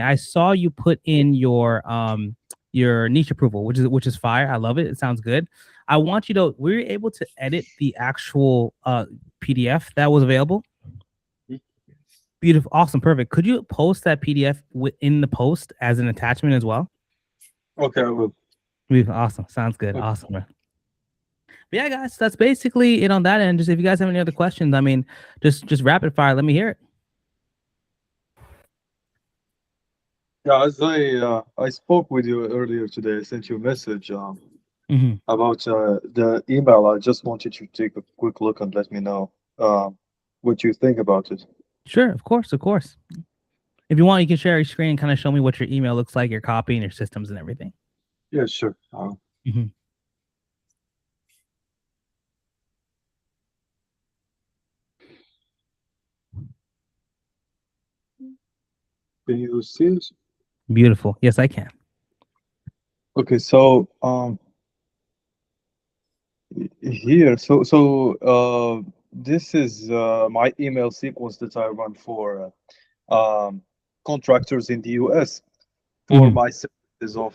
I saw you put in your niche approval, which is fire. I love it. It sounds good. I want you to we were able to edit the actual PDF that was available. Beautiful, awesome, perfect. Could you post that PDF within the post as an attachment as well? Okay, I will. Beautiful, awesome. Sounds good. Okay. Awesome. But yeah, guys, that's basically it on that end. Just if you guys have any other questions, I mean, just rapid fire. Let me hear it. Yeah, as I spoke with you earlier today, I sent you a message Hmm. about the email. I just wanted you to take a quick look and let me know what you think about it. Sure, of course, of course. If you want, you can share your screen and kind of show me what your email looks like, your copy, and your systems and everything. Yeah, sure. Hmm. Can you see this? Beautiful. Yes, I can. Okay, so here, this is my email sequence that I run for contractors in the US for Hmm. my services of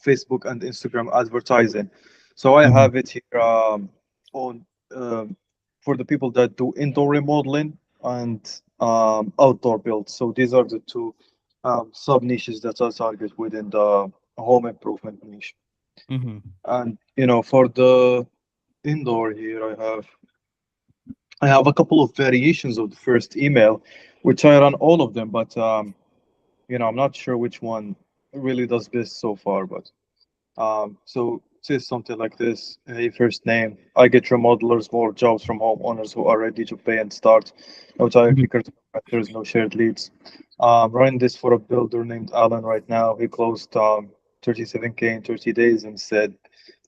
Facebook and Instagram advertising. So I Hmm. have it here on for the people that do indoor remodeling and outdoor builds. So these are the two sub niches that I target within the home improvement niche. Hmm. And for the indoor here, I have a couple of variations of the first email, which I run all of them, but I'm not sure which one really does best so far. But so it says something like this: Hey, first name. I get remodelers more jobs from homeowners who are ready to pay and start. No tire Hmm. kickers, there's no shared leads. Running this for a builder named Alan right now. He closed 37K in 30 days and said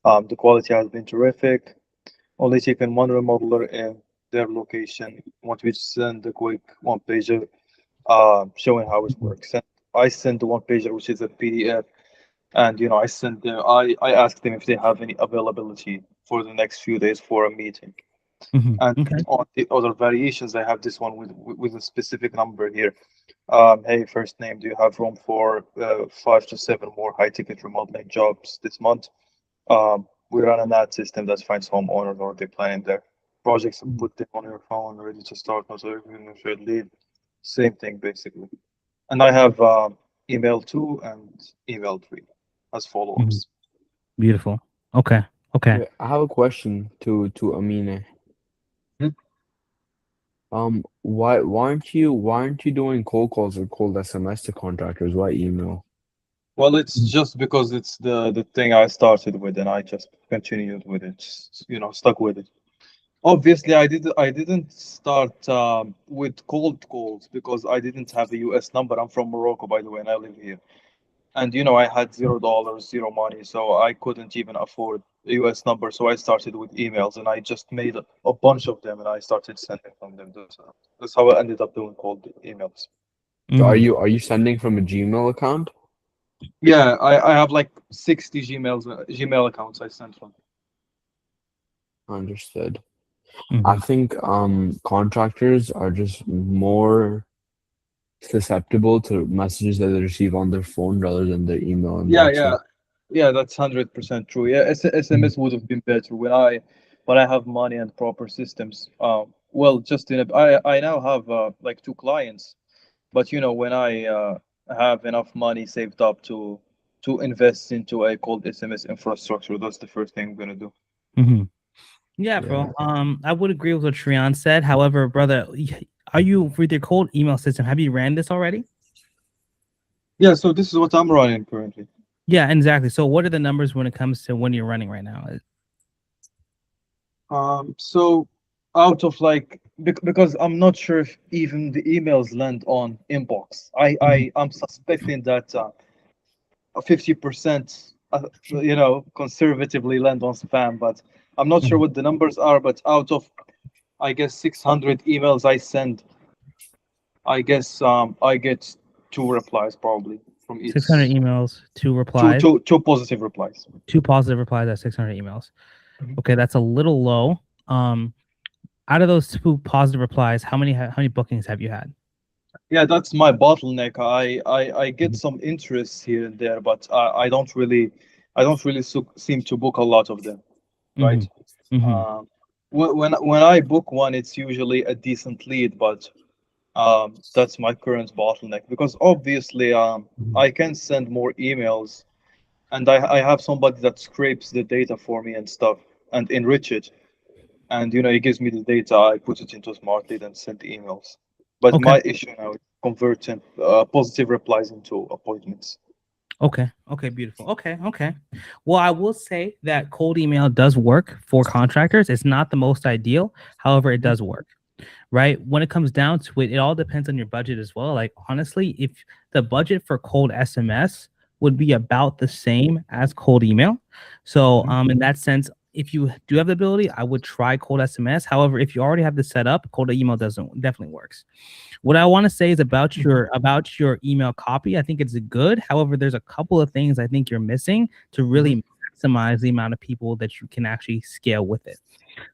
the quality has been terrific. Only taken one remodeler in their location. Want me to send a quick one pager showing how it works. And I sent the one pager, which is a PDF, and I sent them. I asked them if they have any availability for the next few days for a meeting. Hmm. And Okay. on the other variations, I have this one with a specific number here. Hey, first name, do you have room for 5 to 7 more high ticket remodeling jobs this month? We run an ad system that finds homeowners or they plan their projects and put them on your phone, ready to start. No serving, shared lead. Same thing basically. And I have email 2 and email 3 as Hmm. follow-ups. Beautiful. Okay. Okay. Okay, I have a question to Amina. Mhm. Why aren't you doing cold calls or cold SMS to contractors? Why email? Well, it's just because it's the thing I started with, and I just continued with it. Stuck with it. Obviously, I didn't start with cold calls because I didn't have a US number. I'm from Morocco, by the way, and I live here. And I had $0, zero money, so I couldn't even afford a US number. So I started with emails, and I just made a bunch of them, and I started sending from them. That's how I ended up doing cold emails. So are Hmm. you sending from a Gmail account? Yeah, I have like 60 Gmail accounts I sent from. Understood. I Hmm. think contractors are just more susceptible to messages that they receive on their phone rather than their email Yeah, yeah, inboxes. yeah. That's 100% true. Yeah, SMS would have been better when I have money and proper systems. Well, just I now have like 2 clients, but when I have enough money saved up to invest into a cold SMS infrastructure, that's the first thing I'm gonna do. Hmm. Yeah, Yeah. bro. I would agree with what Trion said. However, brother, are you with your cold email system? Have you ran this already? Yeah, so this is what I'm running currently. Yeah, exactly. So, what are the numbers when it comes to when you're running right now? So out of like because I'm not sure if even the emails land on inbox. Mhm. I'm suspecting that 50% conservatively land on spam, but I'm not sure Mhm. what the numbers are. But out of I guess 600 emails I send, I guess I get 2 replies probably from each. 600 emails, two two replies, two two positive replies. two positive replies at 600 emails. Mhm. Okay, that's a little low. Um, out of those two positive replies, how many bookings have you had? Yeah, that's my bottleneck. I get some interest here and there, but I don't really seem to book a lot of them, Mm-hmm. right? Mm-hmm. Um, when I book one, it's usually a decent lead, but that's my current bottleneck because obviously I can send more emails and I have somebody that scrapes the data for me and stuff and enrich it. And he gives me the data, I put it into smart lead and send emails. But Okay. my issue now is converting positive replies into appointments. Okay. Okay. Beautiful. Okay. Okay. Well, I will say that cold email does work for contractors. It's not the most ideal. However, it Mhm. does work, right? When it comes down to it, it all depends on your budget as well. Like, honestly, if the budget for cold SMS would be about the same as cold email. So, Mhm. in that sense, if you do have the ability, I would try cold SMS. However, if you already have this set up, cold email doesn't definitely works. What I want to say is about your email copy. I think it's good. However, there's a couple of things I think you're missing to Mhm. really maximize the amount of people that you can actually scale with it.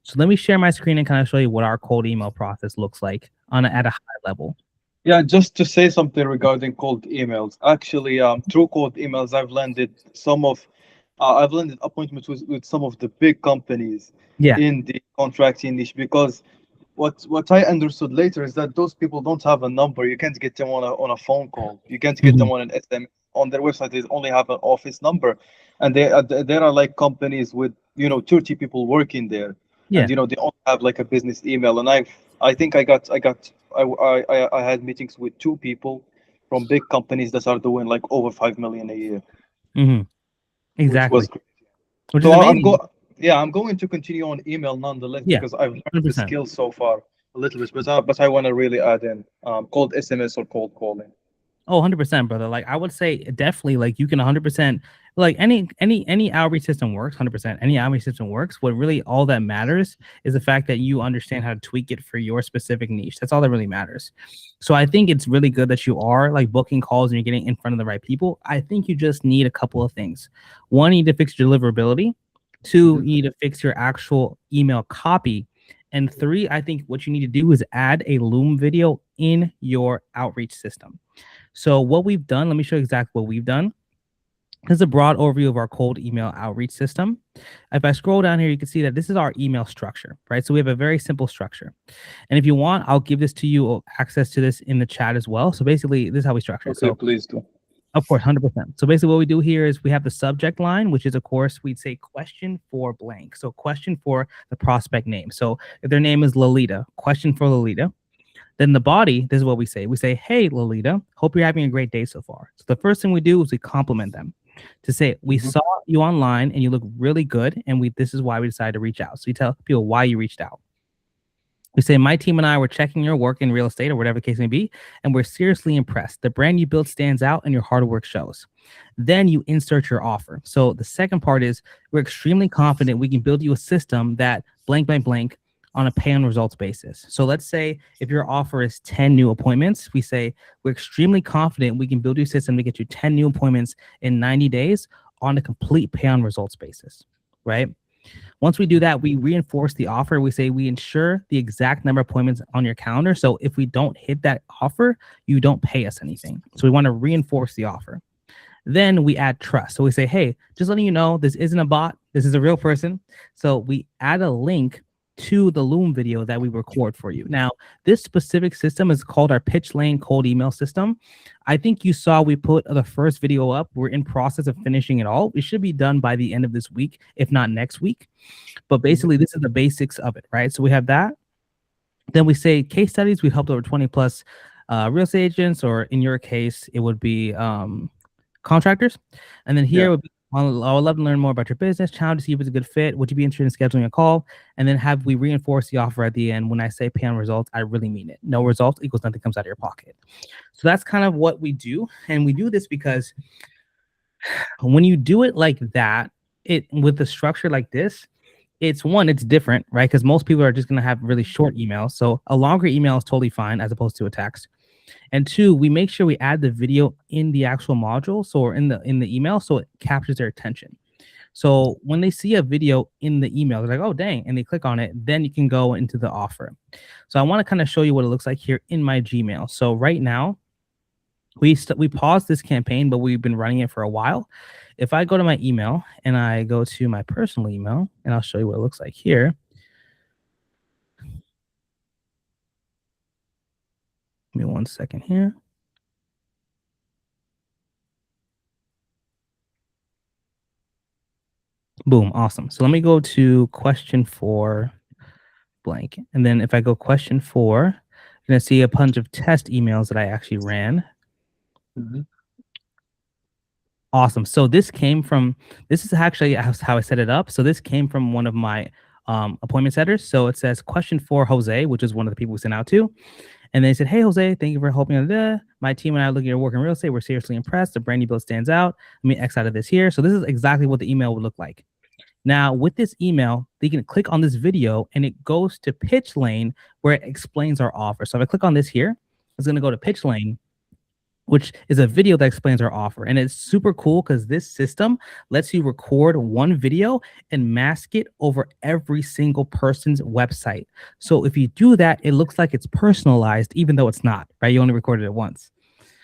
So let me share my screen and kind of show you what our cold email process looks like at a high level. Yeah, just to say something regarding cold emails. Actually, through cold emails, I've landed appointments with some of the big companies Yeah. in the contracting niche because what I understood later is that those people don't have a number. You can't get them on a phone call. You can't get Mhm. them on an SM. On their website, they only have an office number, and there are like companies with 30 people working there, and Yeah. they only have like a business email. And I think I had meetings with two people from big companies that are doing like over 5 million a year, Hmm. which was Exactly. great. Which is So amazing. I'm going to continue on email nonetheless Yeah. because I've learned the 100%. skills so far a little bit, but I want to really add in cold SMS or cold calling. Oh, 100%, brother. Like I would say definitely like you can 100% like any outreach system works 100%. Any outreach system works. What really all that matters is the fact that you understand how to tweak it for your specific niche. That's all that really matters. So I think it's really good that you are like booking calls and you're getting in front of the right people. I think you just need a couple of things. One, you need to fix your deliverability. Two, Mhm. you need to fix your actual email copy. And three, I think what you need to do is add a Loom video in your outreach system. So what we've done, let me show you exactly what we've done. This is a broad overview of our cold email outreach system. If I scroll down here, you can see that this is our email structure, right? So we have a very simple structure. And if you want, I'll give this to you access to this in the chat as well. So basically, this is how we structure it. Okay, So please do. of course, 100%. So basically what we do here is we have the subject line, which is, of course, we'd say question for blank. So question for the prospect name. So if their name is Lolita, question for Lolita. Then the body, this is what we say. We say, hey, Lolita, hope you're having a great day so far. So the first thing we do is we compliment them to say, we Mhm. saw you online and you look really good. And this is why we decided to reach out. So you tell people why you reached out. We say, my team and I were checking your work in real estate or whatever the case may be, and we're seriously impressed. The brand you built stands out and your hard work shows. Then you insert your offer. So the second part is we're extremely confident we can build you a system that blank, blank, blank on a pay on results basis. So let's say if your offer is 10 new appointments, we say we're extremely confident we can build you a system to get you 10 new appointments in 90 days on a complete pay on results basis, right? Once we do that, we reinforce the offer. We say we ensure the exact number of appointments on your calendar. So if we don't hit that offer, you don't pay us anything. So we want to reinforce the offer. Then we add trust. So we say, hey, just letting you know, this isn't a bot. This is a real person. So we add a link to the Loom video that we record for you. Now, this specific system is called our pitch lane cold email system. I think you saw we put the first video up. We're in process of finishing it all. It should be done by the end of this week, if not next week. But Mhm. basically, this is the basics of it, right? So we have that. Then we say case studies. We helped over 20 plus real estate agents, or in your case, it would be contractors. And then Yeah. here would be, I would love to learn more about your business, challenge to see if it's a good fit. Would you be interested in scheduling a call? And then have we reinforce the offer at the end? When I say pay on results, I really mean it. No results equals nothing comes out of your pocket. So that's kind of what we do. And we do this because when you do it like that, it with the structure like this, it's different, right? Because most people are just going to have really short emails. So a longer email is totally fine as opposed to a text. And two, we make sure we add the video in the actual module, so or in the email, so it captures their attention. So when they see a video in the email, they're like, oh, dang. And they click on it. Then you can go into the offer. So I want to kind of show you what it looks like here in my Gmail. So right now, we paused this campaign, but we've been running it for a while. If I go to my email and I go to my personal email, and I'll show you what it looks like here. Give me 1 second here. Boom, awesome. So let me go to question 4 blank. And then if I go question 4, you're going to see a bunch of test emails that I actually ran. Mm-hmm. Awesome. So this is actually how I set it up. So this came from one of my appointment setters. So it says question 4, Jose, which is one of the people we sent out to. And they said, hey, Jose, thank you for helping on my team and I looking at your work in real estate. We're seriously impressed. The brand you built stands out. Let me X out of this here. So this is exactly what the email would look like. Now, with this email, they can click on this video and it goes to Pitch Lane where it explains our offer. So if I click on this here, it's going to go to Pitch Lane, which is a video that explains our offer. And it's super cool because this system lets you record one video and mask it over every single person's website. So if you do that, it looks like it's personalized, even though it's not, right? You only recorded it once.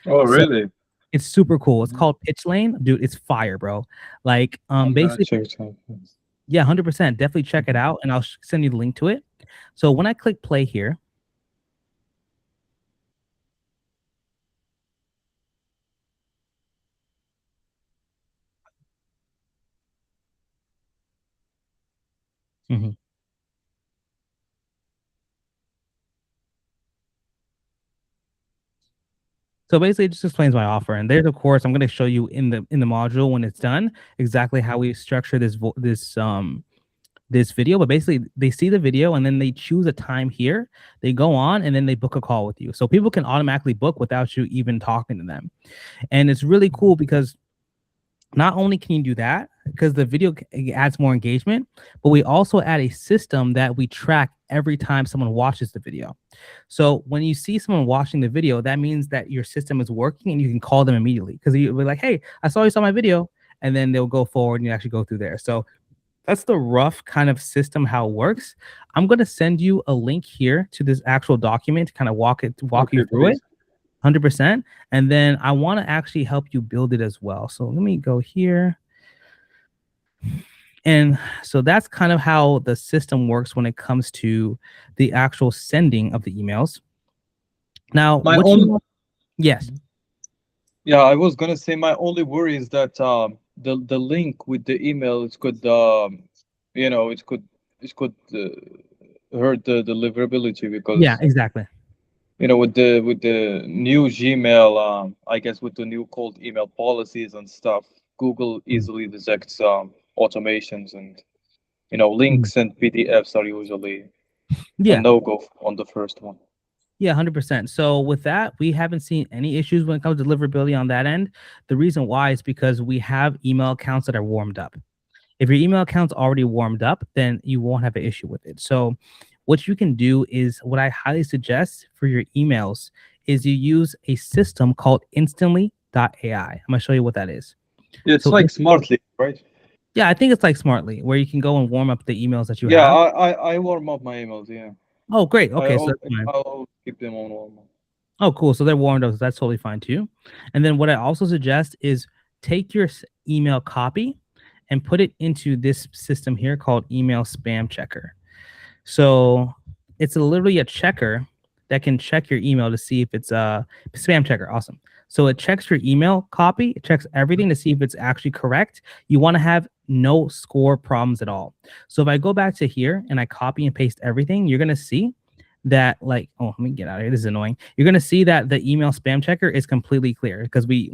Oh, really? It's super cool. It's called Pitch Lane. Dude, it's fire, bro. Like, basically, yeah, 100%. Definitely check it out, and I'll send you the link to it. So when I click play here, So basically, it just explains my offer, and there's, of course, I'm going to show you in the module when it's done exactly how we structure this video. But basically, they see the video and then they choose a time here. They go on and then they book a call with you, so people can automatically book without you even talking to them. And it's really cool because not only can you do that because the video adds more engagement, but we also add a system that we track every time someone watches the video. So when you see someone watching the video, that means that your system is working and you can call them immediately because you'll be like, hey, I saw you saw my video. And then they'll go forward and you actually go through there. So that's the rough kind of system, how it works. I'm going to send you a link here to this actual document to kind of walk you through it. 100%. And then I want to actually help you build it as well. So let me go here. And so that's kind of how the system works when it comes to the actual sending of the emails. Now, yes. Yeah, I was gonna say my only worry is that the link with the email it could it could hurt the deliverability because yeah, exactly. With the new Gmail, I guess with the new cold email policies and stuff, Google easily detects automations and links and PDFs are usually a no-go on the first one. Yeah, 100%. So with that, we haven't seen any issues when it comes to deliverability on that end. The reason why is because we have email accounts that are warmed up. If your email account's already warmed up, then you won't have an issue with it. So what you can do is what I highly suggest for your emails is you use a system called instantly.ai. I'm going to show you what that is. Yeah, it's like Smartly, right? Yeah, I think it's like Smartly, where you can go and warm up the emails that you have. Yeah, I warm up my emails, yeah. Oh, great. Okay, so I'll keep them on warm up. Oh, cool. So they're warmed up. So that's totally fine too. And then what I also suggest is take your email copy and put it into this system here called Email Spam Checker. So it's literally a checker that can check your email to see if it's a spam checker. Awesome. So it checks your email copy. It checks everything to see if it's actually correct. You want to have no score problems at all. So if I go back to here and I copy and paste everything, you're going to see that oh, let me get out of here. This is annoying. You're going to see that the email spam checker is completely clear because we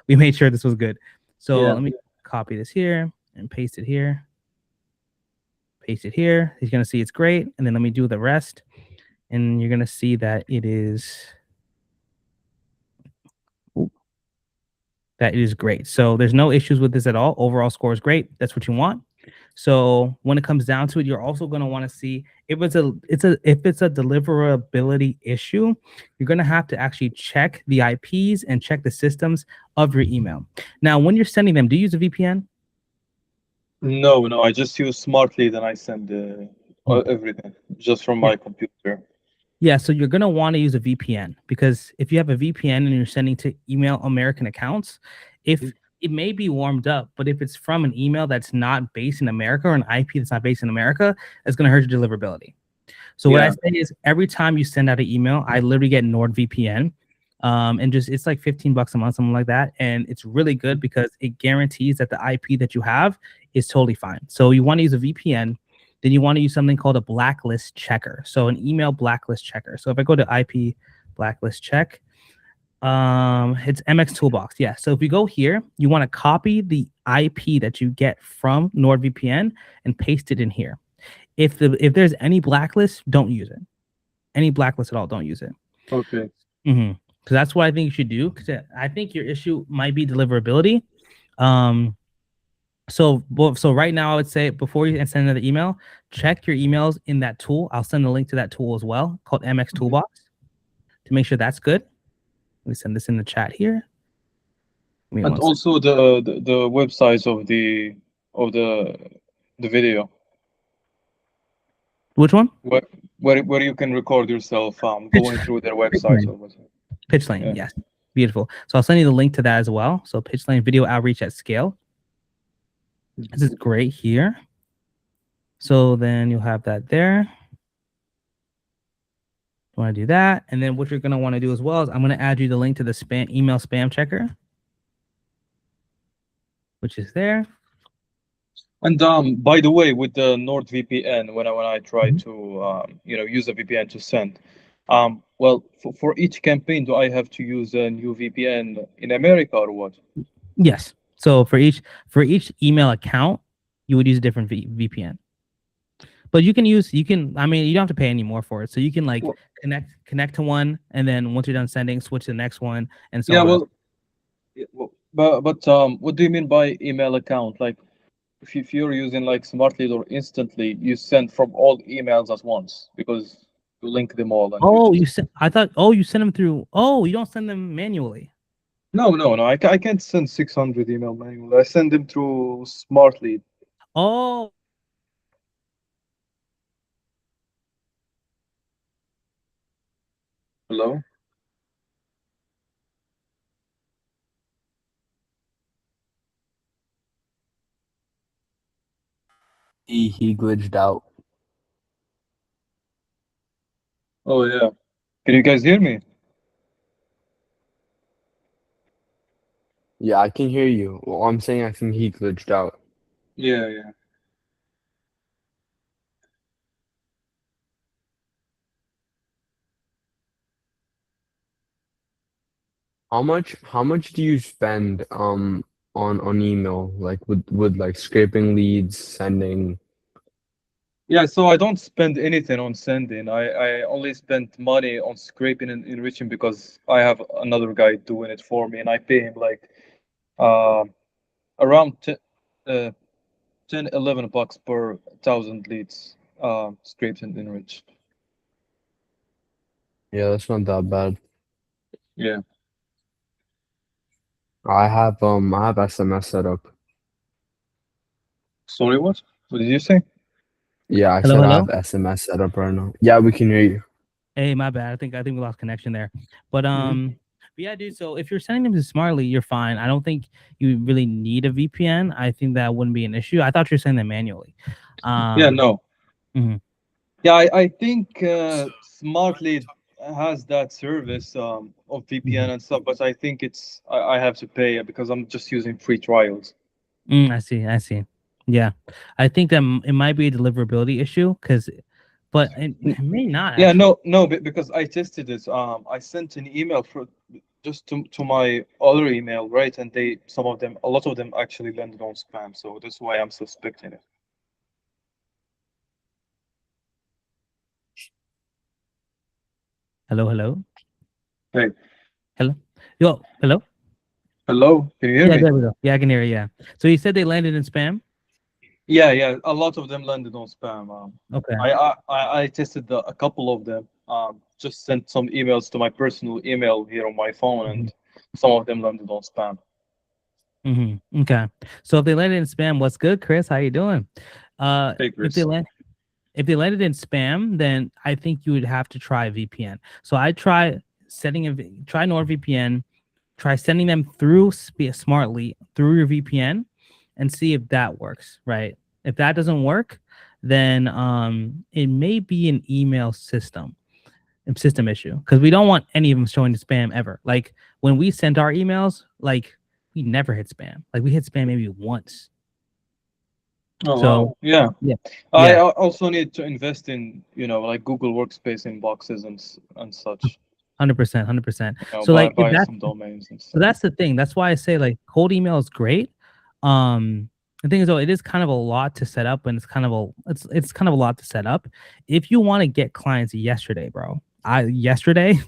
made sure this was good. So let me copy this here and paste it here. Paste it here. He's going to see it's great. And then let me do the rest. And you're going to see that it is great. So there's no issues with this at all. Overall score is great. That's what you want. So when it comes down to it, you're also going to want to see if it's a deliverability issue. You're going to have to actually check the IPs and check the systems of your email. Now, when you're sending them, do you use a VPN? No, I just use Smartly, then I send Hmm. everything just from Yeah. my computer. Yeah, so you're gonna want to use a VPN because if you have a VPN and you're sending to email American accounts, if it may be warmed up, but if it's from an email that's not based in America or an IP that's not based in America, it's gonna hurt your deliverability. So what I Yeah. say is every time you send out an email, I literally get NordVPN. And just it's like 15 bucks a month, something like that. And it's really good because it guarantees that the IP that you have is totally fine. So you want to use a VPN, then you want to use something called a blacklist checker. So an email blacklist checker. So if I go to IP blacklist check, it's MX Toolbox. Yeah. So if you go here, you want to copy the IP that you get from NordVPN and paste it in here. If there's any blacklist, don't use it. Any blacklist at all, don't use it. Okay. Because that's what I think you should do. Because I think your issue might be deliverability. So right now, I would say before you send another email, check your emails in that tool. I'll send a link to that tool as well, called MX Toolbox, to make sure that's good. Let me send this in the chat here. Give me And one second. also the websites of the video Which one? where where you can record yourself Pitch, going through their pitch websites lane. or whatever. Pitch lane. Yeah. Yes. Beautiful. So I'll send you the link to that as well. So pitch lane video outreach at scale. This is great here. So then you'll have that there. You want to do that. And then what you're going to want to do as well is I'm going to add you the link to the email spam checker, which is there. And by the way, with the NordVPN, when I try Mhm. to use a VPN to send, well, for each campaign, do I have to use a new VPN in America or what? Yes. So for each email account, you would use a different VPN. But you can I mean, you don't have to pay any more for it. So you can like Well, connect to one, and then once you're done sending, switch to the next one, and so yeah, on. well, but what do you mean by email account? Like, if you're using like Smartly or Instantly, you send from all emails at once because you link them all and you Oh, just I thought, oh, you send them through, oh, you don't send them manually. no. I can't send 600 email manually. I send them through Smartly. Oh, Hello. He glitched out. Oh yeah. Can you guys hear me? Yeah, I can hear you. Well, I'm saying I think he glitched out. Yeah. How much do you spend on email, like with like scraping leads, sending? Yeah, so I don't spend anything on sending. I only spend money on scraping and enriching because I have another guy doing it for me, and I pay him like uh, around 10, 11 bucks per thousand leads scraped and enriched. Yeah, that's not that bad. Yeah. I have SMS set up. Sorry, what? What did you say? Yeah, I hello, said I hello. have SMS set up right now. Yeah, we can hear you. Hey, my bad. I think we lost connection there. But Mhm. but yeah, dude. So if you're sending them to Smartly, you're fine. I don't think you really need a VPN. I think that wouldn't be an issue. I thought you were sending them manually. Yeah, Um, no. mhm. Yeah, I think Smartly has that service of VPN and stuff, but I think I have to pay it because I'm just using free trials. I see. I see. Yeah, I think that it might be a deliverability issue but it may not Yeah, actually. no, because I tested it. I sent an email for just to my other email, right? And a lot of them actually landed on spam, so that's why I'm suspecting it. Hello, hello, Hey, hello. Yo, hello. hello, can you hear Yeah, me? there we go. Yeah, I can hear you. Yeah. So you said they landed in spam. Yeah, a lot of them landed on spam. Okay. I tested a couple of them. Just sent some emails to my personal email here on my phone, Mhm. and some of them landed on spam. Okay. So if they land it in spam, what's good, Chris? How you doing? Hey, If they Chris. land if they landed in spam, then I think you would have to try VPN. So I try setting try NordVPN, try sending them through smartly through your VPN, and see if that works. Right. If that doesn't work, then it may be an email system issue because we don't want any of them showing the spam ever. Like when we sent our emails, like we never hit spam. Like we hit spam maybe once. Oh So wow. Yeah. yeah, I yeah, also need to invest in, like Google Workspace inboxes and such. 100%, 100%. So Buy like if buy that's some domains and so stuff. that's the thing. That's why I say like cold email is great. The thing is though, it is kind of a lot to set up, and it's kind of a lot to set up. If you want to get clients yesterday, bro, yesterday,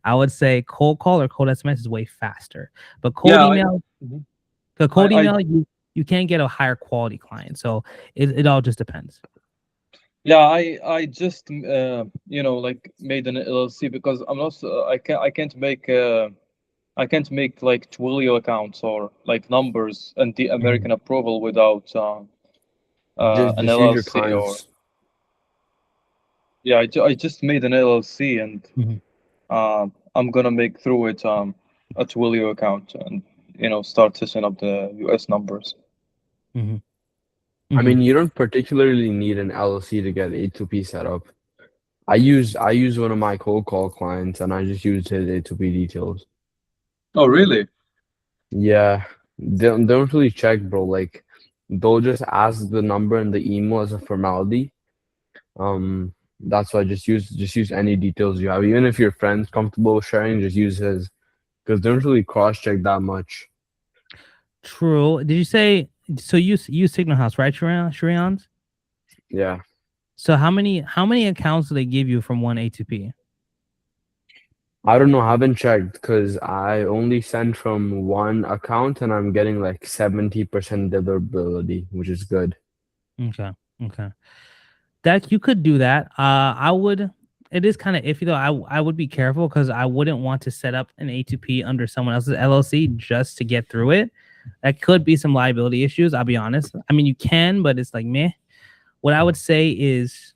I would say cold call or cold SMS is way faster. But Yeah, Mhm. cold I email, you can get a higher quality client. So it all just depends. yeah, I just like made an LLC because I'm not I can't make like Twilio accounts or like numbers and the Mhm, American approval without Just an just use your LLC or clients. yeah, I just made an LLC and mhm, I'm gonna make through it a Twilio account and start setting up the US numbers. mhm, I mhm. mean, you don't particularly need an LLC to get A2P set up. I use one of my cold call clients and I just use his A2P details. Oh, really? Yeah, they don't really check, bro. Like they'll just ask the number and the email as a formality. That's why just use any details you have. Even if your friend's comfortable sharing, just use his because they don't really cross check that much. True. Did you say so? You Signal House, right, Shreyan's? Yeah. So how many accounts do they give you from one A2P? I don't know, I haven't checked because I only send from one account and I'm getting like 70% deliverability, which is good. Okay, okay. That you could do that. I would. It is kind of iffy though. I would be careful because I wouldn't want to set up an A2P under someone else's LLC just to get through it. That could be some liability issues. I'll be honest. I mean, you can, but it's like meh. What I would say is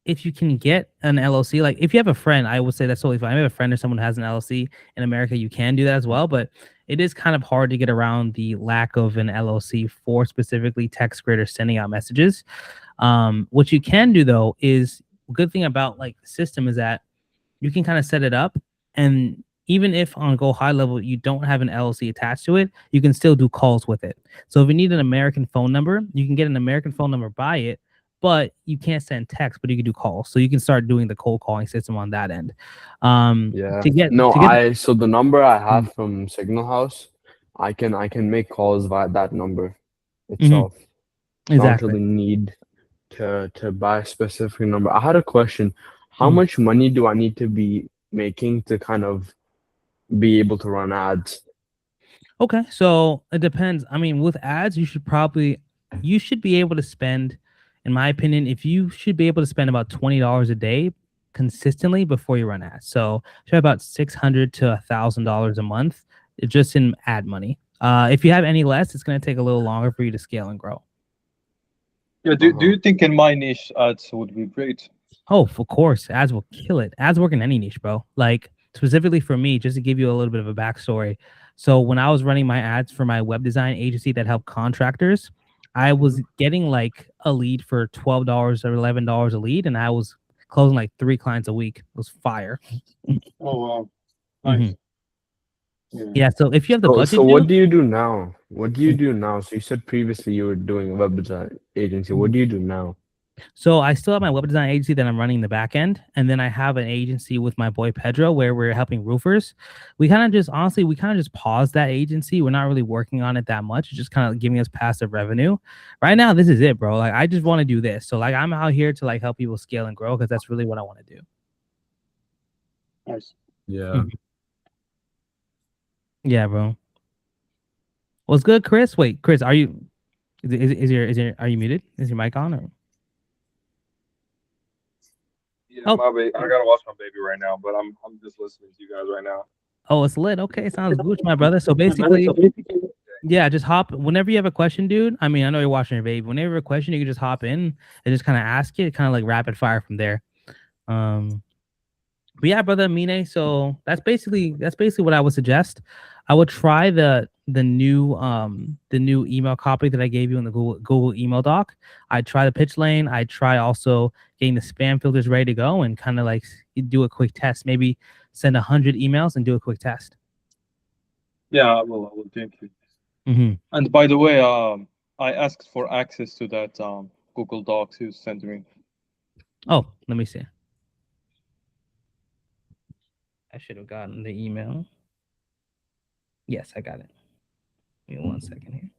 if you can get an LLC, like if you have a friend, I would say that's totally fine. If you have a friend or someone who has an LLC in America, you can do that as well. But it is kind of hard to get around the lack of an LLC for specifically text grid or sending out messages. What you can do though is a good thing about like the system is that you can kind of set it up, and even if on Go High Level you don't have an LLC attached to it, you can still do calls with it. So if you need an American phone number, you can get an American phone number by it, but you can't send text, but you can do calls. So you can start doing the cold calling system on that end. Yeah. To get No, to get so the number I mm, have from Signal House, I can make calls via that number mhm, itself. So I don't exactly. really need to buy a specific number. I had a question. How Mhm. much money do I need to be making to kind of be able to run ads? Okay, so it depends. I mean, with ads, you should be able to spend, in my opinion, if you should be able to spend about $20 a day consistently before you run ads. So you have about $600 to $1,000 a month just in ad money. If you have any less, it's going to take a little longer for you to scale and grow. Yeah. Do Uh-huh. you think in my niche ads would be great? Oh, of course, ads will kill it. Ads work in any niche, bro. Like specifically for me, just to give you a little bit of a backstory. So when I was running my ads for my web design agency that helped contractors, I was getting like a lead for $12 or $11 a lead, and I was closing like 3 clients a week. It was fire. Oh wow, Mhm. nice. Yeah. Yeah. So if you have the So budget, what dude. do you do now? What do you do now? So you said previously you were doing a web design agency. What do you do now? So I still have my web design agency that I'm running the back end, and then I have an agency with my boy Pedro where we're helping roofers. We kind of just paused that agency. We're not really working on it that much. It's just kind of giving us passive revenue. Right now, this is it, bro. Like I just want to do this. So like I'm out here to like help people scale and grow because that's really what I want to do. Nice. Yeah. Mhm. Yeah, bro. What's good, Chris? Wait, Chris, are you are you muted? Is your mic on or? Yeah, Oh, my baby. I gotta watch my baby right now, but I'm just listening to you guys right now. Oh, it's lit. Okay, sounds good, my brother. So basically, yeah, just hop whenever you have a question, dude. I mean, I know you're watching your baby. Whenever you have a question, you can just hop in and just kind of ask it, kind of like rapid fire from there. Um, but yeah, brother Mine. So that's basically what I would suggest. I would try the new email copy that I gave you in the Google email doc. I'd try the pitch lane. I'd try also getting the spam filters ready to go and kind of like do a quick test. Maybe send 100 emails and do a quick test. Yeah, I will. Thank you. Mm-hmm. And by the way, I asked for access to that Google Docs you sent me. Oh, let me see. I should have gotten the email. Yes, I got it. Give me 1 second here.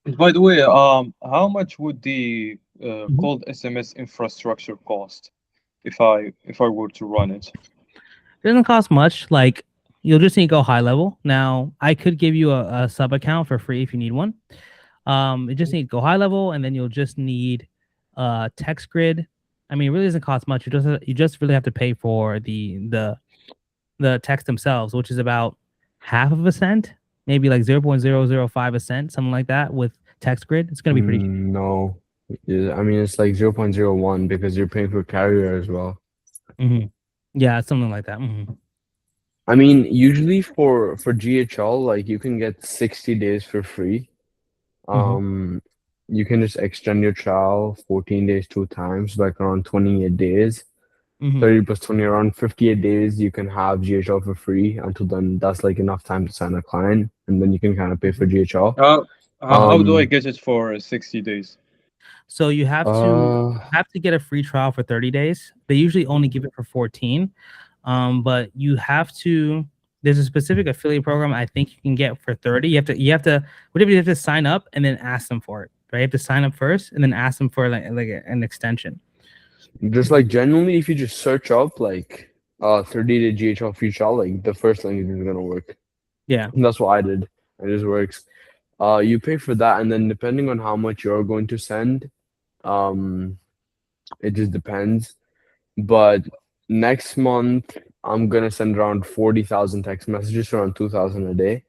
And by the way, how much would the Mhm. cold SMS infrastructure cost if I were to run it? It doesn't cost much. Like you'll just need to go high level. Now, I could give you a sub account for free if you need one. You just need to go high level, and then you'll just need text grid. I mean, it really doesn't cost much. You just really have to pay for the text themselves, which is about half of a cent, maybe like 0.005 a cent, something like that. With text grid, it's gonna be pretty cheap. No. Yeah, I mean, it's like 0.01 because you're paying for carrier as well. Hmm. Yeah, something like that. I mean, usually for GHL, like you can get 60 days for free. Hmm. Um, you can just extend your trial 14 days two times, like around 28 days. Hmm. 30 plus 20, around 58 days, you can have GHL for free. Until then, that's like enough time to sign a client, and then you can kind of pay for GHL. Uh, how do I Um, get it for 60 days? So you have to get a free trial for 30 days. They usually only give it for 14. But you have to there's a specific affiliate program I think you can get for 30. You have to whatever you have to sign up and then ask them for it. Right? You have to sign up first and then ask them for an extension. just like generally, if you just search up like 30-day GHL free trial, like the first link is gonna work. Yeah. And that's what I did. It just works. You pay for that, and then depending on how much you're going to send, um, it just depends. But next month, I'm gonna send around 40,000 text messages, around 2,000 a day,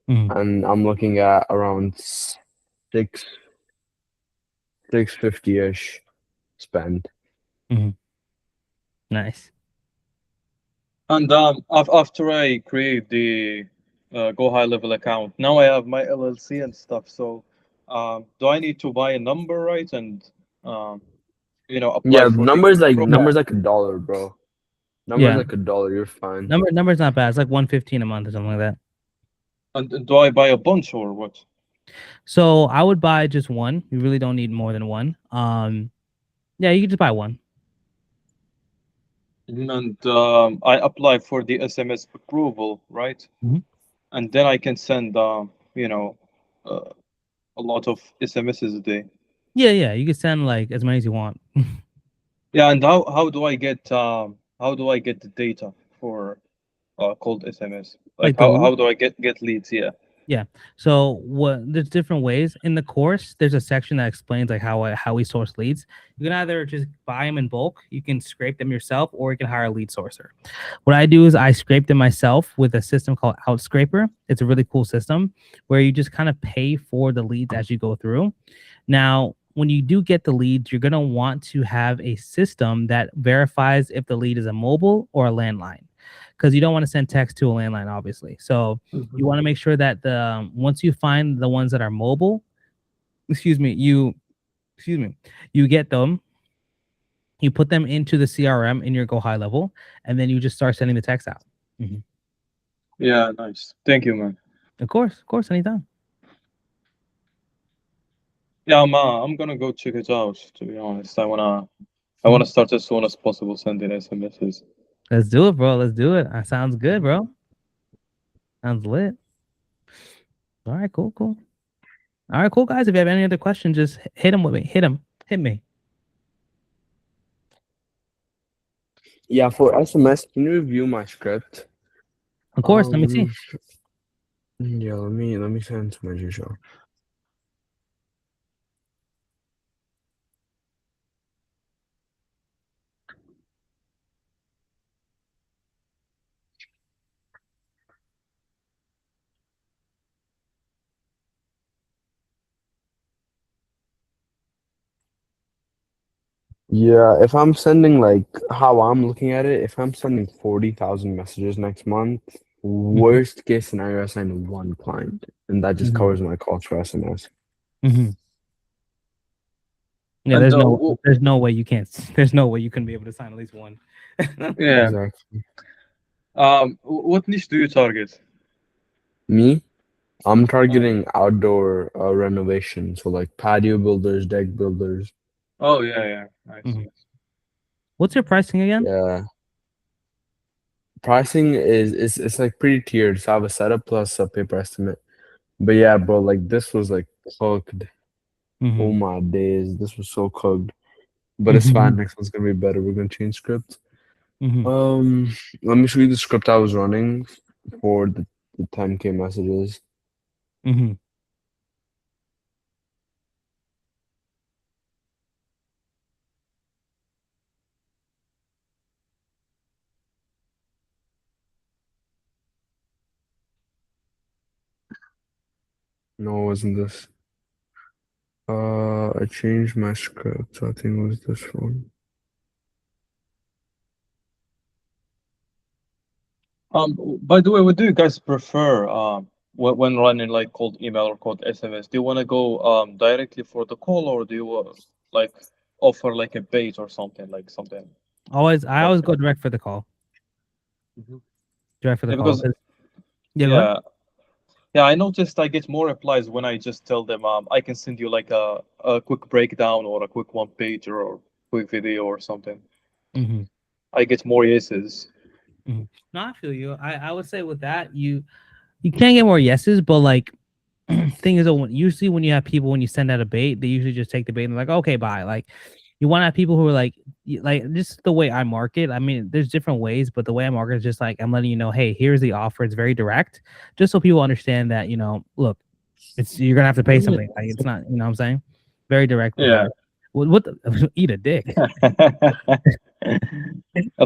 Mhm. and I'm looking at around six 650-ish spend. Mhm. Nice. And after I create the Go High Level account, now I have my LLC and stuff. So, do I need to buy a number, right? And um, apply Yeah, for the numbers approval? like $1, bro. Numbers Yeah. like $1, you're fine. Number's not bad. It's like 115 a month or something like that. And do I buy a bunch or what? So I would buy just one. You really don't need more than one. Yeah, you can just buy one. And I apply for the SMS approval, right? Mhm. And then I can send, you know, uh, a lot of SMSs a day. Yeah, you can send like as many as you want. Yeah, and how do I get the data for cold SMS? Like Like the how lead. do I get leads? Yeah. Yeah. So there's different ways in the course. There's a section that explains like how we source leads. You can either just buy them in bulk, you can scrape them yourself, or you can hire a lead sourcer. What I do is I scrape them myself with a system called Outscraper. It's a really cool system where you just kind of pay for the leads as you go through. Now, when you do get the leads, you're going to want to have a system that verifies if the lead is a mobile or a landline, because you don't want to send text to a landline, obviously. So you want to make sure that once you find the ones that are mobile, excuse me, you get them, you put them into the CRM in your Go High Level, and then you just start sending the text out. Mhm. Yeah, nice. Thank you, man. Of course, anytime. Yeah, I'm gonna go check it out. To be honest, I wanna Mhm. start as soon as possible sending SMSs. Let's do it, bro. Let's do it. That sounds good, bro. Sounds lit. All right, cool. All right, cool, guys. If you have any other questions, just hit them with me. Hit me. Yeah, for SMS, can you review my script? Of course. Let me see. Um, yeah, let me send it to my Gmail. Yeah, if I'm sending like how I'm looking at it, if I'm sending 40,000 messages next month, Mhm, worst case scenario, I send one client, and that just mhm, covers my cost for SMS. mhm. Yeah, And there's no way you can't. There's no way you can be able to sign at least one. yeah, Exactly. what niche do you target? Me, I'm Uh, targeting outdoor renovation, so like patio builders, deck builders. oh yeah, yeah, I Mhm. see. What's your pricing again? Yeah, pricing is it's like pretty tiered. So I have a setup plus a paper estimate. But yeah, bro, like this was like cooked. Oh Hmm. my days, this was so cooked. But it's fine. Hmm. Next one's gonna be better. We're gonna change script. Hmm. Let me show you the script I was running for the 10K messages. Hmm. No, it wasn't this. I changed my script. So I think it was this one. By the way, what do you guys prefer when running like cold email or cold SMS? Do you want to go directly for the call, or do you like offer like a bait or something like something I like always that? go direct for the call. Mhm. Direct for the Yeah, call. because Yeah, go ahead. yeah, yeah, I noticed I get more replies when I just tell them I can send you like a quick breakdown or a quick one page or quick video or something. Hmm. I get more yeses. Hmm. No, I feel you. I would say with that, you can't get more yeses, but like thing is, usually when you have people when you send out a bait, they usually just take the bait and they're like, okay, bye. Like you want to have people who are like just the way I market. I mean, there's different ways, but the way I market is just like I'm letting you know, hey, here's the offer. It's very direct, just so people understand that look, it's you're gonna have to pay something. Like it's not, what I'm saying, very direct with Yeah. that. What the, eat a dick?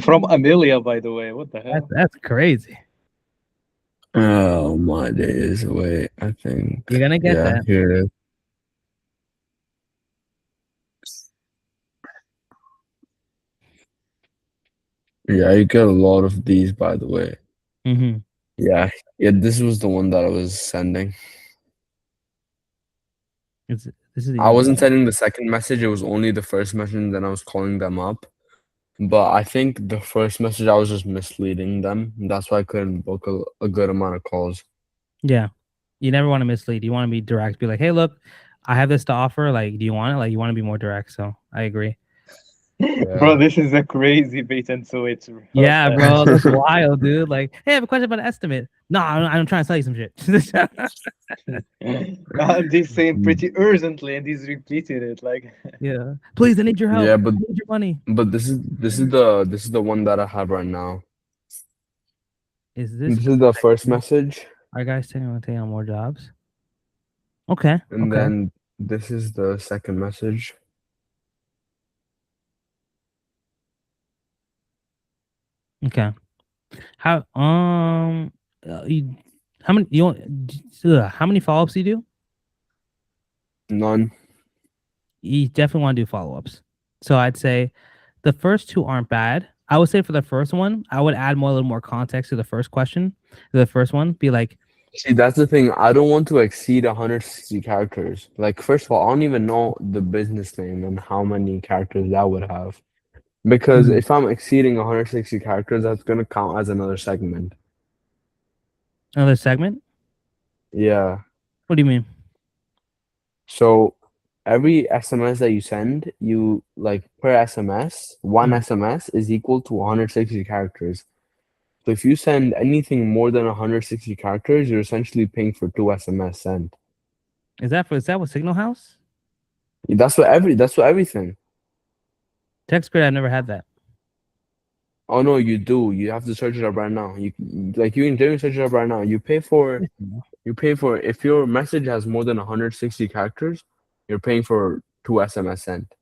From Amelia, by the way. What the hell? That's crazy. Oh my days. Wait, I think. You're gonna get Yeah, that. here it is. Yeah, you get a lot of these, by the way. Hmm. Yeah, yeah, this was the one that I was sending. It's this is I even wasn't better. sending the second message, it was only the first message, and then I was calling them up. But I think the first message I was just misleading them. That's why I couldn't book a good amount of calls. Yeah. You never want to mislead. You want to be direct. Be like, hey, look, I have this to offer. Like, do you want it? Like, you want to be more direct. So I agree. Bro, Yeah. this is a crazy bait and switch. What Yeah, the bro, hell? that's wild, dude. Like, hey, I have a question about an estimate. No, I'm trying to sell you some shit. And he's saying pretty urgently, and he's repeating it like, Yeah, please, I need your help. Yeah, I need your money. but this is the one that I have right now. Is this This is the first message, our guys taking on more jobs? Okay, and okay, then this is the second message. okay. How you, how many you want? How many follow ups do you do? None. You definitely want to do follow ups. So I'd say the first two aren't bad. I would say for the first one, I would add more a little more context to the first question. The first one, be like, See, that's the thing. I don't want to exceed 160 characters. Like, first of all, I don't even know the business name and how many characters that would have. Because "Mhm, if I'm exceeding 160 characters, that's gonna count as another segment. another segment. Yeah. What do you mean? So every SMS that you send, you like per SMS, one Mhm. SMS is equal to 160 characters. So if you send anything more than 160 characters, you're essentially paying for two SMS sent. Is that what Signal House? That's what everything. Text grid, I've never had that. Oh no, you do. You have to search it up right now. You can generally search it up right now. You pay for if your message has more than 160 characters, you're paying for two SMS sent.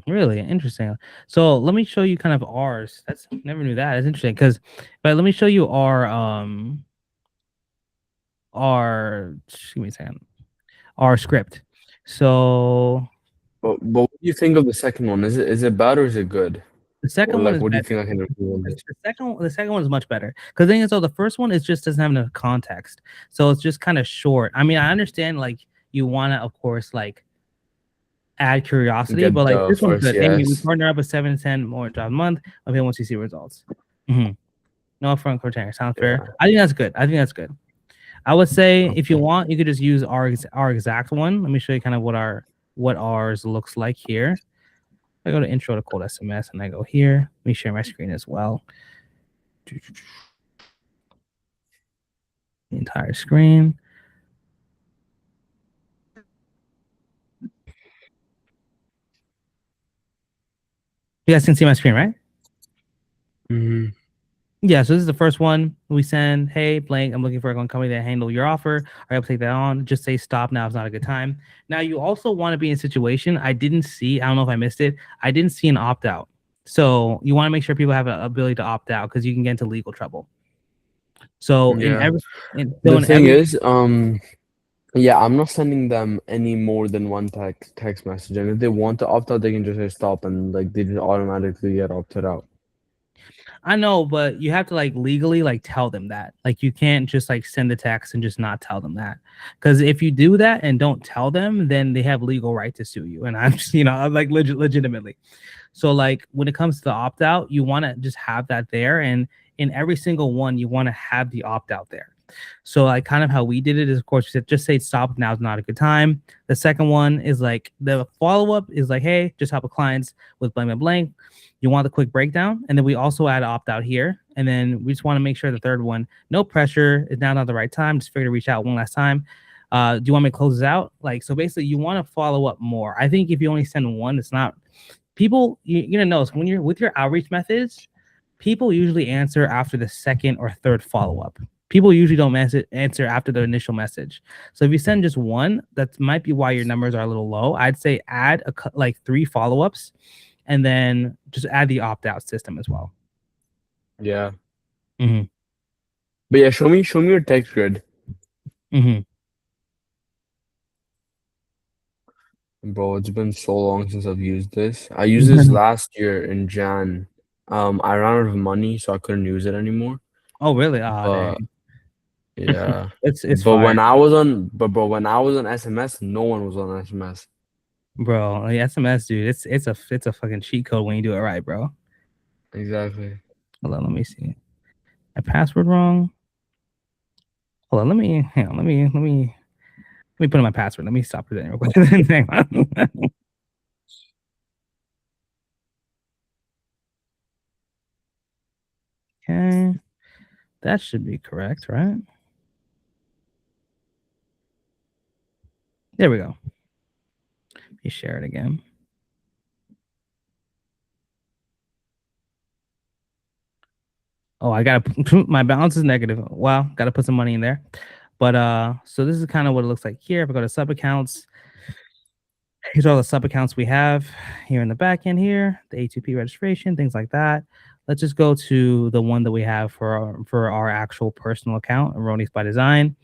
Really interesting. So let me show you kind of ours. That's never knew that. It's interesting because, but let me show you our give me a second. Our script. So But what do you think of the second one? Is it bad or is it good? The Or second one like, is what do you better. think I can improve on this? The second one is much better because then so the first one is just doesn't have enough context, so it's just kind of short. I mean, I understand like you want to, of course, like add curiosity, but Get like the this one's first good. Hey, we yes. partner up with 7 to 10 more jobs a month. Okay, once you see results. No upfront criteria. Sounds fair. Yeah. I think that's good. I would say if you want, you could just use our exact one. Let me show you kind of what ours looks like here. I go to intro to cold SMS and I go here. Let me share my screen as well. The entire screen. You guys can see my screen, right? hmm Yeah, so this is the first one we send. Hey, blank, I'm looking for a company that handle your offer. Are you able to take that on? Just say stop now. It's not a good time. Now, you also want to be in a situation. I didn't know if I missed it. I didn't see an opt out. So you want to make sure people have an ability to opt out because you can get into legal trouble. So Yeah. in The thing every is, yeah, I'm not sending them any more than one text message, and if they want to opt out, they can just say stop, and like they just automatically get opted out. I know, but you have to like legally like tell them that. Like you can't just like send the text and just not tell them that. Because if you do that and don't tell them, then they have legal right to sue you. And I'm just, I'm like legitimately. So like when it comes to the opt out, you want to just have that there, and in every single one, you want to have the opt out there. So like kind of how we did it is, of course, we said just say stop now is not a good time. The second one is like the follow up is like, hey, just help with clients with blank and blank. You want the quick breakdown, and then we also add opt out here, and then we just want to make sure the third one, no pressure, is now not the right time. Just figure to reach out one last time. Do you want me to close this out? Like so, basically, you want to follow up more. I think if you only send one, it's not people. You're gonna notice when you're with your outreach methods, people usually answer after the second or third follow up. People usually don't answer after the initial message. So if you send just one, that might be why your numbers are a little low. I'd say add like 3 follow-ups and then just add the opt-out system as well. Yeah. Mm-hmm. But yeah, show me your text grid. Mm-hmm. Bro, it's been so long since I've used this. I used this last year in Jan. I ran out of money, so I couldn't use it anymore. Oh, really? Oh, But dang. yeah. It's But fire, when I was on, but bro, when I was on SMS, no one was on SMS. bro. Like, SMS, dude. It's a fucking cheat code when you do it right, bro. Exactly. Hold on, let me see. My password wrong. Hold on, hang on. Let me put in my password. Let me stop presenting real quick. Hang on. Okay. That should be correct, right? There we go. Let me share it again. Oh, I gotta my balance is negative. Wow, gotta put some money in there. But so this is kind of what it looks like here. If I go to sub accounts, here's all the sub accounts we have here in the back end here, the A2P registration, things like that. Let's just go to the one that we have for our actual personal account, Erroneous by Design.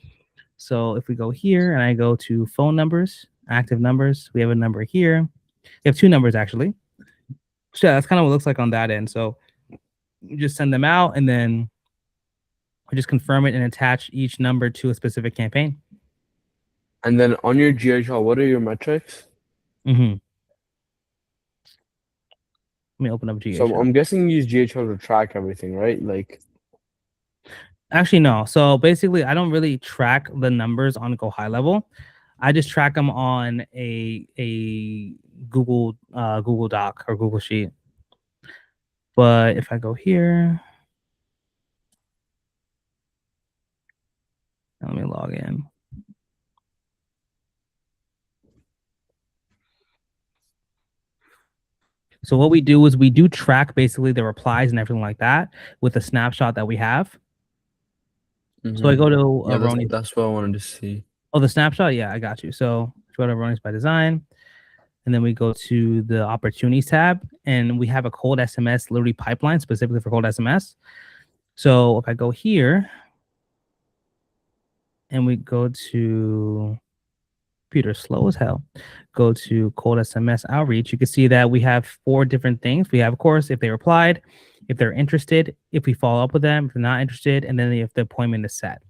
So if we go here and I go to phone numbers, active numbers, we have a number here. We have 2 numbers actually. So yeah, that's kind of what it looks like on that end. So you just send them out and then we just confirm it and attach each number to a specific campaign. And then on your GHL, what are your metrics? Mm-hmm. Let me open up GHL. So I'm guessing you use GHL to track everything, right? Like, actually, no. So basically, I don't really track the numbers on Go High Level. I just track them on a Google Doc or Google Sheet. But if I go here, let me log in. So what we do is we do track basically the replies and everything like that with the snapshot that we have. So I go to yeah, Erroneous. that's what I wanted to see. Oh, the snapshot? Yeah, I got you. So go to Erroneous by Design. And then we go to the opportunities tab and we have a cold SMS literally pipeline specifically for cold SMS. So if I go here and we go to computer slow as hell. Go to cold SMS outreach. You can see that we have 4 different things. We have, of course, if they replied, if they're interested, if we follow up with them, if they're not interested, and then if the appointment is set.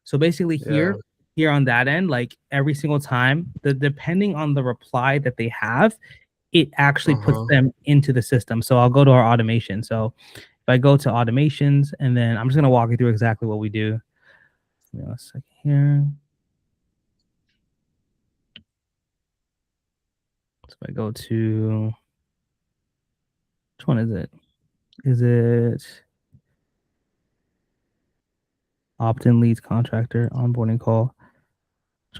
So basically Yeah. here on that end, like every single time, depending on the reply that they have, it actually puts Uh-huh. them into the system. So I'll go to our automation. So if I go to automations, and then I'm just gonna walk you through exactly what we do. Give me a second here. So if I go to, which one is it? Is it opt-in leads contractor onboarding call?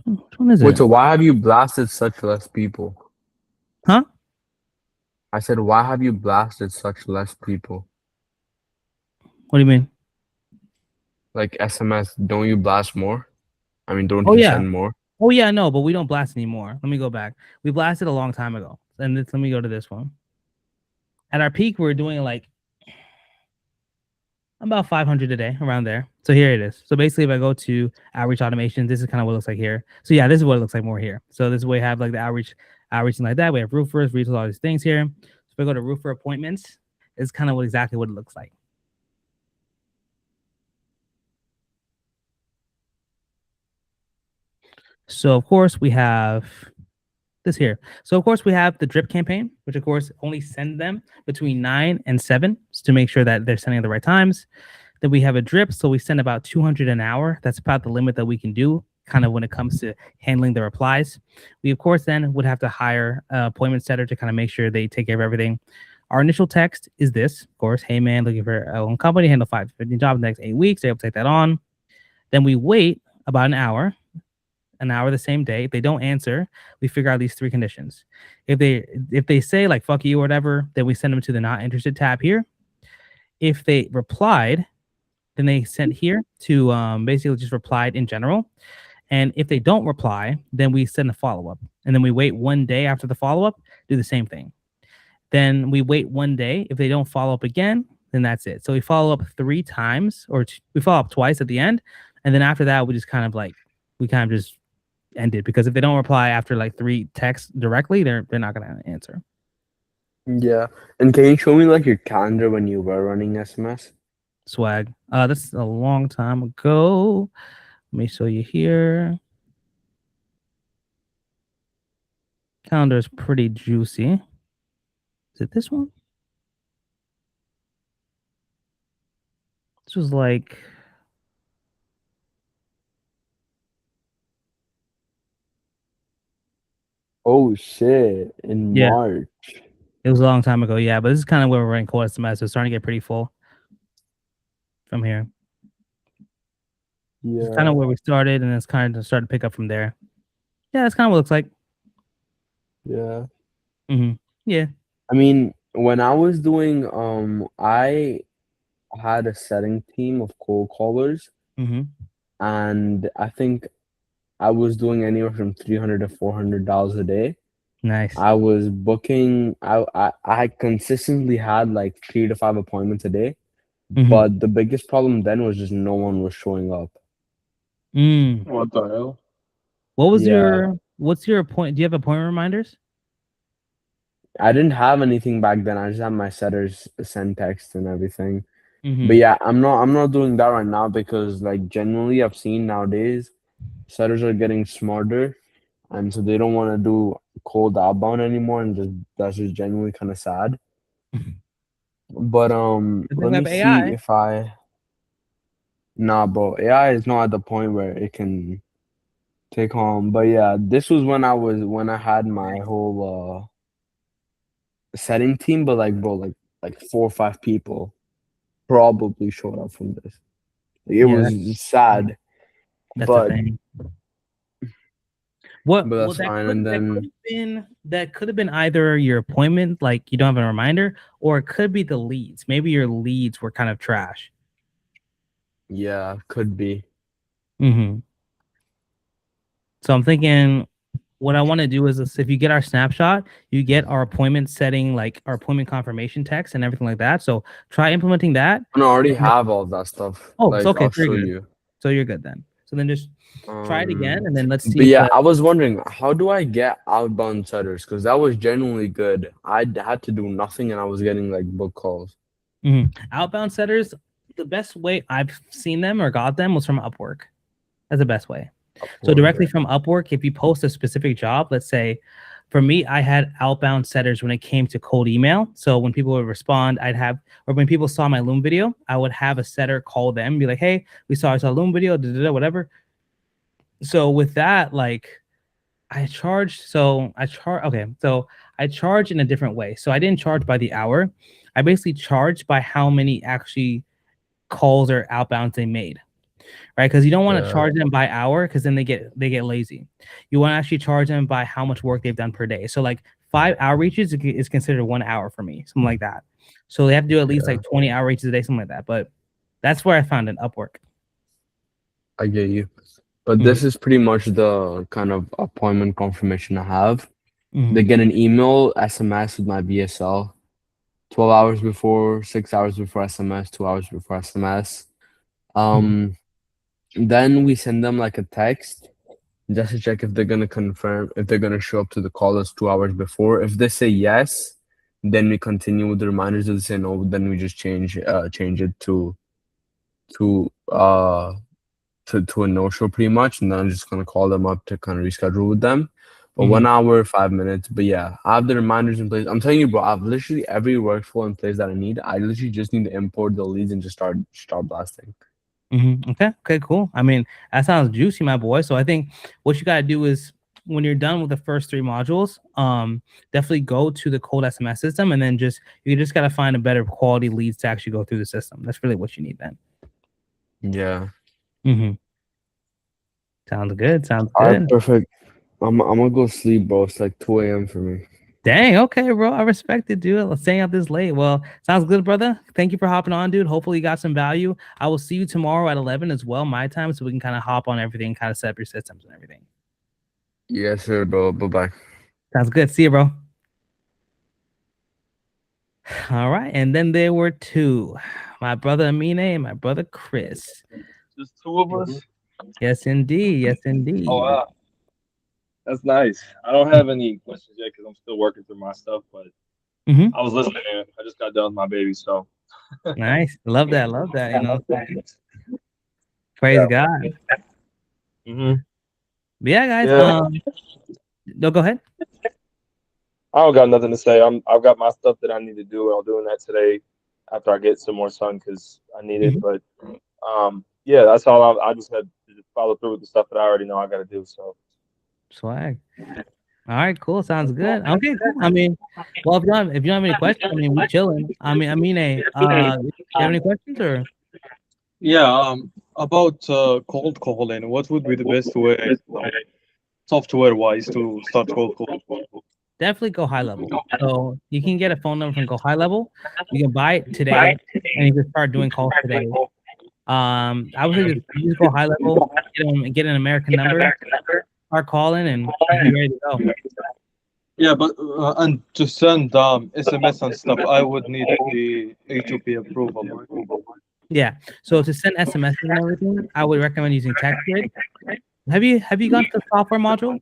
Which one is Wait, it? so why have you blasted such less people? Huh? I said, why have you blasted such less people? What do you mean? Like SMS, don't you blast more? I mean, don't Oh you yeah. send more? Oh yeah, no, but we don't blast anymore. Let me go back. We blasted a long time ago. And let me go to this one. At our peak, we were doing like about 500 a day, around there. So here it is. So basically, if I go to outreach automation, this is kind of what it looks like here. So yeah, this is what it looks like more here. So this is where we have like the outreaching like that. We have roofers, retail, all these things here. So if I go to roofer appointments, it's kind of exactly what it looks like. So of course we have this here. So of course we have the drip campaign, which of course only send them between 9 and 7 to make sure that they're sending at the right times. Then we have a drip, so we send about 200 an hour. That's about the limit that we can do, kind of when it comes to handling the replies. We of course then would have to hire an appointment setter to kind of make sure they take care of everything. Our initial text is this, of course. Hey man, looking for a own company, handle 5 to 15 jobs in the next 8 weeks. They're able to take that on. Then we wait about an hour the same day. If they don't answer, we figure out these 3 conditions. If they say like fuck you or whatever, then we send them to the not interested tab here. If they replied, then they sent here to basically just replied in general. And if they don't reply, then we send a follow-up. And then we wait 1 day after the follow-up, do the same thing. Then we wait 1 day. If they don't follow up again, then that's it. So we follow up 3 times, or we follow up twice at the end. And then after that, we just kind of just end it, because if they don't reply after like 3 texts directly, they're not gonna answer. Yeah. And can you show me like your calendar when you were running SMS? Swag. That's a long time ago. Let me show you here. Calendar is pretty juicy. Is it this one? This was like, Oh shit! In yeah, March. it was a long time ago. Yeah, but this is kind of where we're running cold SMS. So it's starting to get pretty full from here. It's kind of Yeah. where we started, and it's kind of started to pick up from there. Yeah, that's kind of what it looks like. Yeah. Yeah. I mean, when I was doing, I had a setting team of cold callers, and I think I was doing anywhere from $300 to $400 a day. Nice. I was booking. I consistently had like 3 to 5 appointments a day, but the biggest problem then was just no one was showing up. What the hell? What was Yeah. what's your appointment? Do you have appointment reminders? I didn't have anything back then. I just had my setters send text and everything. Mm-hmm. But yeah, I'm not doing that right now because like generally I've seen nowadays setters are getting smarter, and so they don't want to do cold outbound anymore, and just that's just genuinely kind of sad. But Good thing let we me have see AI. if I nah, bro. AI is not at the point where it can take home. But yeah, this was when I had my whole setting team, but like bro, like 4 or 5 people probably showed up from this. Like, it Yeah, was sad, that's the but thing. What? but Well, that's fine. And then that could have been either your appointment, like you don't have a reminder, or it could be the leads. Maybe your leads were kind of trash. yeah, could be. So I'm thinking, what I want to do is this, if you get our snapshot, you get our appointment setting, like our appointment confirmation text and everything like that. So try implementing that. I already have all that stuff. Oh, Like so okay, I'll so show you're good. you. So you're good then. So then just try it again, and then let's see. But yeah, I was wondering, how do I get outbound setters? Because that was genuinely good. I had to do nothing, and I was getting like book calls. Outbound setters, the best way I've seen them or got them was from Upwork. That's the best way. So directly from Upwork, if you post a specific job, let's say, for me, I had outbound setters when it came to cold email. So when people would respond, or when people saw my Loom video, I would have a setter call them, be like, "Hey, we saw a Loom video, whatever." So with that, like, I charge in a different way. So I didn't charge by the hour. I basically charged by how many actually calls or outbounds they made. Right? Because you don't want to charge them by hour, because then they get lazy. You want to actually charge them by how much work they've done per day. So like 5 outreaches is considered 1 hour for me, something like that. So they have to do at least like 20 outreaches a day, something like that. But that's where I found an Upwork. I get you. But this is pretty much the kind of appointment confirmation I have. They get an email, SMS with my BSL, 12 hours before, 6 hours before SMS, 2 hours before SMS. Then we send them like a text just to check if they're gonna confirm, if they're gonna show up to the call us 2 hours before. If they say yes, then we continue with the reminders. If they say no, then we just change it to a no-show pretty much, and then I'm just gonna call them up to kind of reschedule with them. But 1 hour, 5 minutes. But yeah, I have the reminders in place. I'm telling you, bro, I have literally every workflow in place that I need. I literally just need to import the leads and just start blasting. Okay, cool. I mean, that sounds juicy, my boy. So I think what you gotta do is, when you're done with the first 3 modules, definitely go to the cold SMS system, and then you just gotta find a better quality leads to actually go through the system. That's really what you need then. Yeah. Sounds good. All right, perfect. I'm gonna go sleep, bro. It's like 2 a.m. for me. Dang, okay, bro. I respect it, dude. Let's staying up this late. Well, sounds good, brother. Thank you for hopping on, dude. Hopefully you got some value. I will see you tomorrow at 11 as well, my time, so we can kind of hop on everything, kind of set up your systems and everything. Yes, sir, bro. Bye-bye. Sounds good. See you, bro. All right. And then there were 2. My brother Amine and my brother Chris. Just 2 of us? Yes, indeed. Yes, indeed. Oh, wow. That's nice. I don't have any questions yet because I'm still working through my stuff, but I was listening. I just got done with my baby, so. Nice. Love that. You know, praise God. But yeah, guys. No, go ahead. I don't got nothing to say. I've got my stuff that I need to do. I'm doing that today after I get some more sun because I need it. But yeah, that's all. I just had to just follow through with the stuff that I already know I got to do. So. Swag. All right, cool. Sounds good. Okay, cool. I mean, well, if you don't have any questions, I mean, we're chilling. do you have any questions or? Yeah. About cold calling, what would be the best way, software-wise, to start cold calling? Definitely Go High Level. So you can get a phone number from Go High Level. You can buy it today, and you can start doing calls today. I would say just Go High Level, get an American number. Start calling and be ready to go. Yeah, but and to send SMS and stuff, I would need the A2P approval. Yeah. So to send SMS and everything, I would recommend using TextGrid. Have you gone to the software module?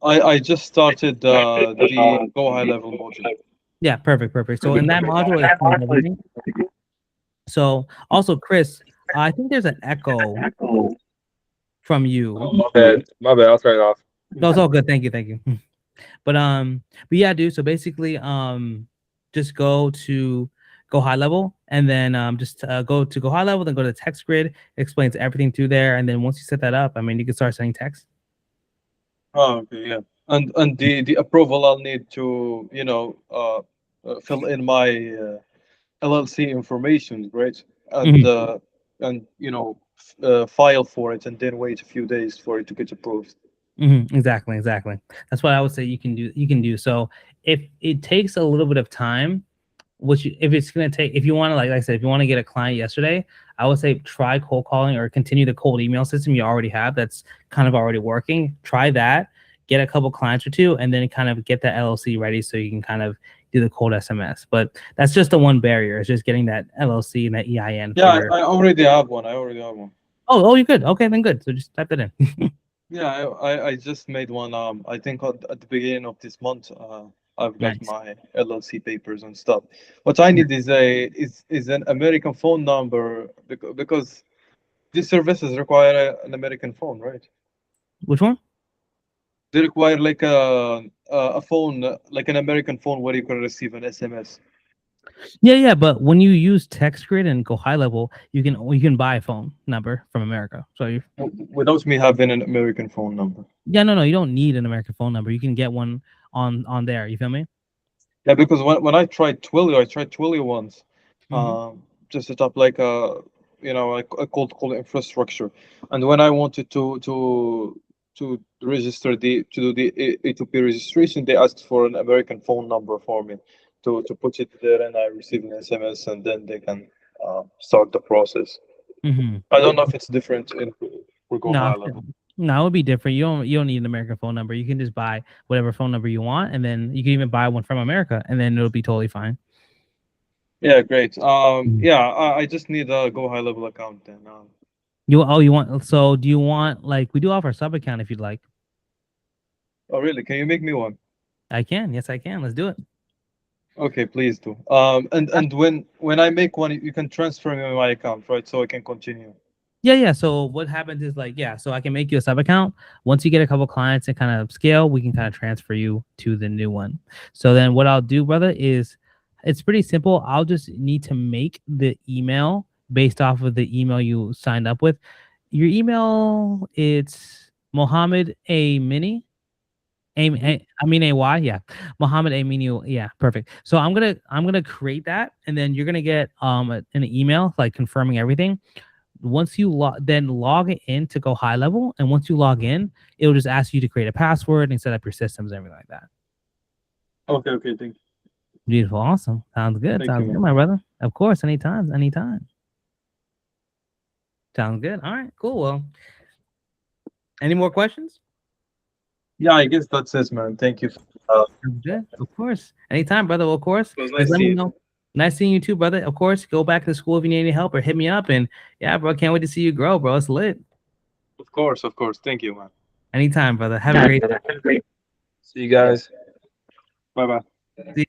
I just started the Go High Level module. Yeah, perfect. So in that module, it's everything. So also, Chris, I think there's an echo from you. My bad. I'll turn it off. No, it's all good. Thank you. But yeah, dude. So basically, just go to Go High Level, and then just go to Go High Level, then go to TextGrid. It explains everything through there, and then once you set that up, I mean, you can start sending text. Oh, okay, yeah. And the approval I'll need to fill in my LLC information, right? And file for it, and then wait a few days for it to get approved. Exactly. That's what I would say you can do. So if it takes a little bit of time, if you want to, like I said, if you want to get a client yesterday, I would say try cold calling or continue the cold email system you already have that's kind of already working. Try that, get a couple clients or 2, and then kind of get that LLC ready so you can kind of do the cold SMS. But that's just the one barrier. It's just getting that LLC and that EIN. Yeah, I already have one. Oh, you're good. Okay, then good. So just type that in. Yeah, I just made one. I think at the beginning of this month, I've got Nice. my LLC papers and stuff. What I need is an American phone number because these services require an American phone, right? Which one? They require like a phone, like an American phone where you can receive an SMS. Yeah. But when you use TextGrid and go high level, you can buy a phone number from America. So you Without me having an American phone number. yeah, no, you don't need an American phone number. You can get one on there. You feel me? Yeah, because when I tried Twilio once, Mm-hmm. to set up like like a cold call infrastructure, and when I wanted to register to do the A2P registration, they asked for an American phone number for me to put it there, and I received an SMS, and then they can start the process. Mm-hmm. I don't know if it's different in for Go No, High it's Level. different. No, it would be different. You don't need an American phone number. You can just buy whatever phone number you want, and then you can even buy one from America, and then it'll be totally fine. Yeah, great. Mhm. Yeah, I just need a Go High Level account then. You want so do you want like we do offer a sub account if you'd like. Oh, really? Can you make me one? I can. Yes, I can. Let's do it. Okay, please do. And when I make one, you can transfer me my account, right? So I can continue. Yeah. So what happens is like, yeah, so I can make you a sub account. Once you get a couple clients and kind of scale, we can kind of transfer you to the new one. So then what I'll do, brother, is it's pretty simple. I'll just need to make the email based off of the email you signed up with. Your email, it's Mohammed A Mini. Hmm. I mean AY, yeah. Mohammed Aminu, yeah, perfect. So I'm gonna create that, and then you're gonna get an email like confirming everything. Once you log it in to go high level, and once you log in, it'll just ask you to create a password and set up your systems and everything like that. Okay, okay, Beautiful, awesome, thank you, sounds good, man. my brother. Of course, anytime. Sounds good. All right, cool. Well, any more questions? Yeah, I guess that's it, man. Thank you. Sounds good. Of course, anytime, brother. Well, of course, It was just nice let me seeing know. you. Nice seeing you too, brother. Of course, go back to the school if you need any help or hit me up. And yeah, bro, can't wait to see you grow, bro. It's lit. Of course, of course. Thank you, man. Anytime, brother. Have a great See you guys. Bye bye. see